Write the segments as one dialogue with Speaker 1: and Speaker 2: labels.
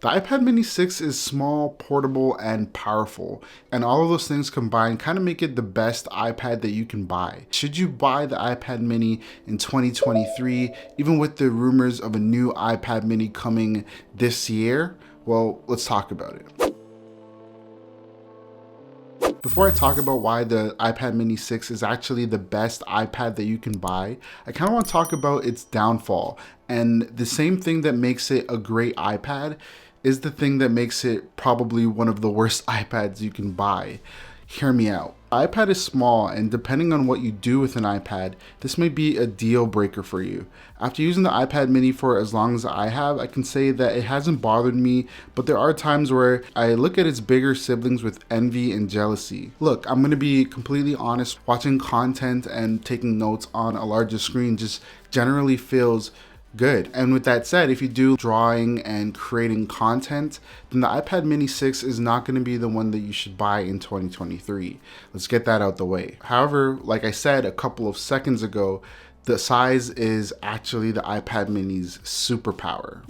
Speaker 1: The iPad mini 6 is small, portable, and powerful, and all of those things combined kind of make it the best iPad that you can buy. Should you buy the iPad mini in 2023, even with the rumors of a new iPad mini coming this year? Well, let's talk about it. Before I talk about why the iPad mini 6 is actually the best iPad that you can buy, I kind of want to talk about its downfall. And the same thing that makes it a great iPad is the thing that makes it probably one of the worst iPads you can buy. Hear me out. The iPad is small, and depending on what you do with an iPad, this may be a deal breaker for you. After using the iPad mini for as long as I have, I can say that it hasn't bothered me, but there are times where I look at its bigger siblings with envy and jealousy. Look, I'm gonna be completely honest, watching content and taking notes on a larger screen just generally feels good. And with that said, if you do drawing and creating content, then the iPad mini 6 is not going to be the one that you should buy in 2023. Let's get that out the way. However, like I said a couple of seconds ago, the size is actually the iPad mini's superpower.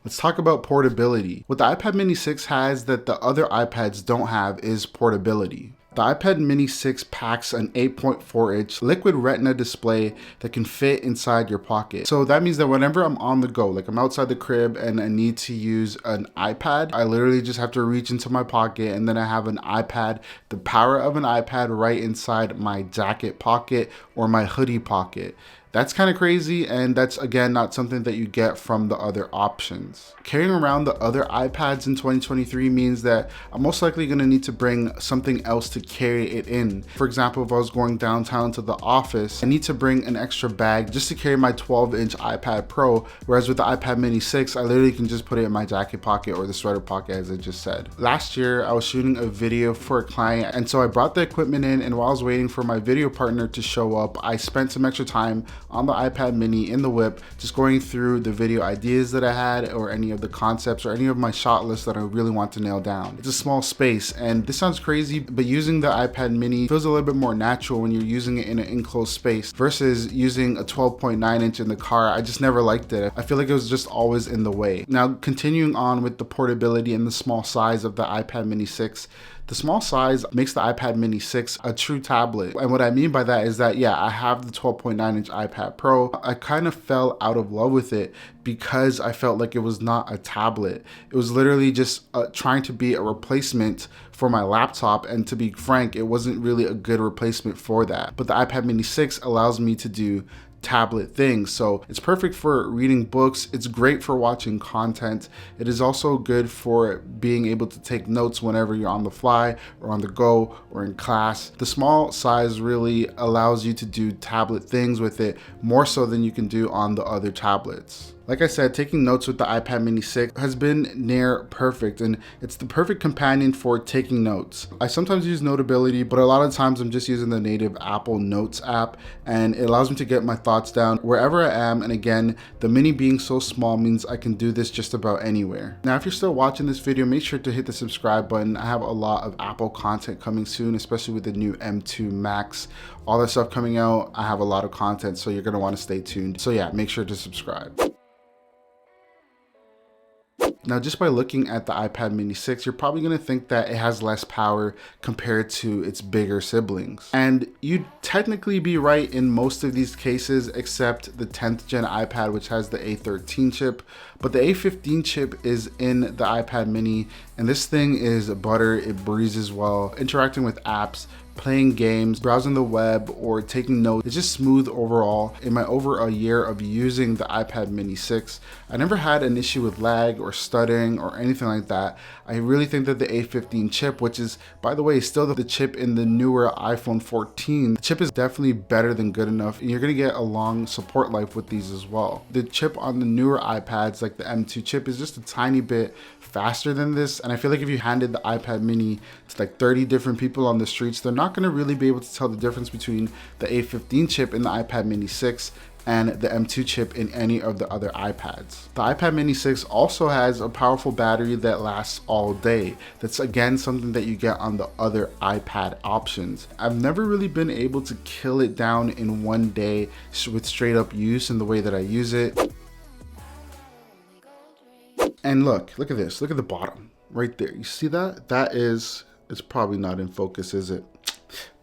Speaker 1: Let's talk about portability. What the iPad mini 6 has that the other iPads don't have is portability. The iPad mini 6 packs an 8.4-inch liquid retina display that can fit inside your pocket. So that means that whenever I'm on the go, like I'm outside the crib and I need to use an iPad, I literally just have to reach into my pocket and then I have an iPad, the power of an iPad right inside my jacket pocket or my hoodie pocket. That's kind of crazy, and that's again not something that you get from the other options. Carrying around the other iPads in 2023 means that I'm most likely going to need to bring something else to carry it in. For example, if I was going downtown to the office, I need to bring an extra bag just to carry my 12-inch iPad Pro, whereas with the iPad mini 6, I literally can just put it in my jacket pocket or the sweater pocket, as I just said. Last year, I was shooting a video for a client, and so I brought the equipment in, and while I was waiting for my video partner to show up, I spent some extra time on the iPad mini in the whip, just going through the video ideas that I had or any of the concepts or any of my shot lists that I really want to nail down. It's a small space, and this sounds crazy, but using the iPad mini feels a little bit more natural when you're using it in an enclosed space versus using a 12.9-inch in the car. I just never liked it. I feel like it was just always in the way. Now, continuing on with the portability and the small size of the iPad mini 6, the small size makes the iPad mini 6 a true tablet. And what I mean by that is that, yeah, I have the 12.9-inch iPad Pro. I kind of fell out of love with it because I felt like it was not a tablet. It was literally just trying to be a replacement for my laptop, and to be frank, it wasn't really a good replacement for that. But the iPad mini 6 allows me to do tablet things. So it's perfect for reading books. It's great for watching content. It is also good for being able to take notes whenever you're on the fly or on the go or in class. The small size really allows you to do tablet things with it more so than you can do on the other tablets. Like I said, taking notes with the iPad mini 6 has been near perfect, and it's the perfect companion for taking notes. I sometimes use Notability, but a lot of times I'm just using the native Apple Notes app, and it allows me to get my thoughts down wherever I am. And again, the mini being so small means I can do this just about anywhere. Now, if you're still watching this video, make sure to hit the subscribe button. I have a lot of Apple content coming soon, especially with the new M2 Max. All that stuff coming out, I have a lot of content, so you're gonna wanna stay tuned. So yeah, make sure to subscribe. Now, just by looking at the iPad mini 6, you're probably going to think that it has less power compared to its bigger siblings. And you'd technically be right in most of these cases, except the 10th gen iPad, which has the A13 chip. But the A15 chip is in the iPad mini, and this thing is butter. It breezes well. Interacting with apps, playing games, browsing the web, or taking notes. It's just smooth overall. In my over a year of using the iPad mini 6, I never had an issue with lag or stuttering or anything like that. I really think that the A15 chip, which is, by the way, still the chip in the newer iPhone 14, the chip is definitely better than good enough, and you're gonna get a long support life with these as well. The chip on the newer iPads, like the M2 chip, is just a tiny bit faster than this, and I feel like if you handed the iPad mini to like 30 different people on the streets, they're not going to really be able to tell the difference between the A15 chip in the iPad mini 6 and the M2 chip in any of the other iPads. The iPad mini 6 also has a powerful battery that lasts all day. That's again something that you get on the other iPad options. I've never really been able to kill it down in one day with straight up use in the way that I use it. And look at this. Look at the bottom right there. You see that? That is, it's probably not in focus, is it?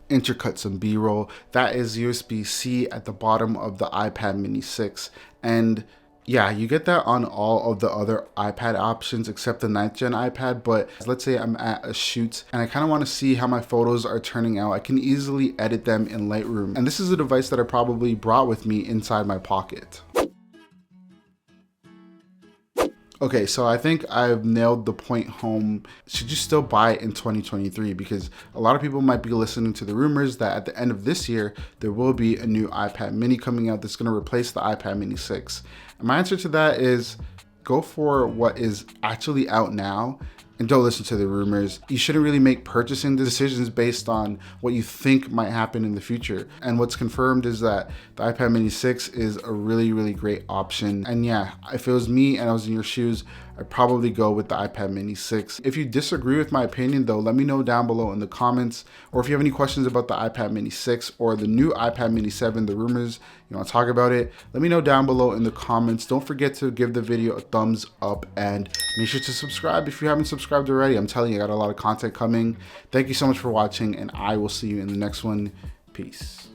Speaker 1: Intercut some B-roll. That is USB-C at the bottom of the iPad mini 6. And yeah, you get that on all of the other iPad options except the 9th gen iPad. But let's say I'm at a shoot and I kind of want to see how my photos are turning out. I can easily edit them in Lightroom. And this is a device that I probably brought with me inside my pocket. Okay, so I think I've nailed the point home. Should you still buy it in 2023? Because a lot of people might be listening to the rumors that at the end of this year, there will be a new iPad mini coming out that's gonna replace the iPad mini 6. And my answer to that is go for what is actually out now and don't listen to the rumors. You shouldn't really make purchasing decisions based on what you think might happen in the future. And what's confirmed is that the iPad mini 6 is a really, really great option. And yeah, if it was me and I was in your shoes, I'd probably go with the iPad mini 6. If you disagree with my opinion though, let me know down below in the comments. Or if you have any questions about the iPad mini 6 or the new iPad mini 7, the rumors, you want to talk about it, let me know down below in the comments. Don't forget to give the video a thumbs up and make sure to subscribe if you haven't subscribed already. I'm telling you, I got a lot of content coming. Thank you so much for watching and I will see you in the next one. Peace.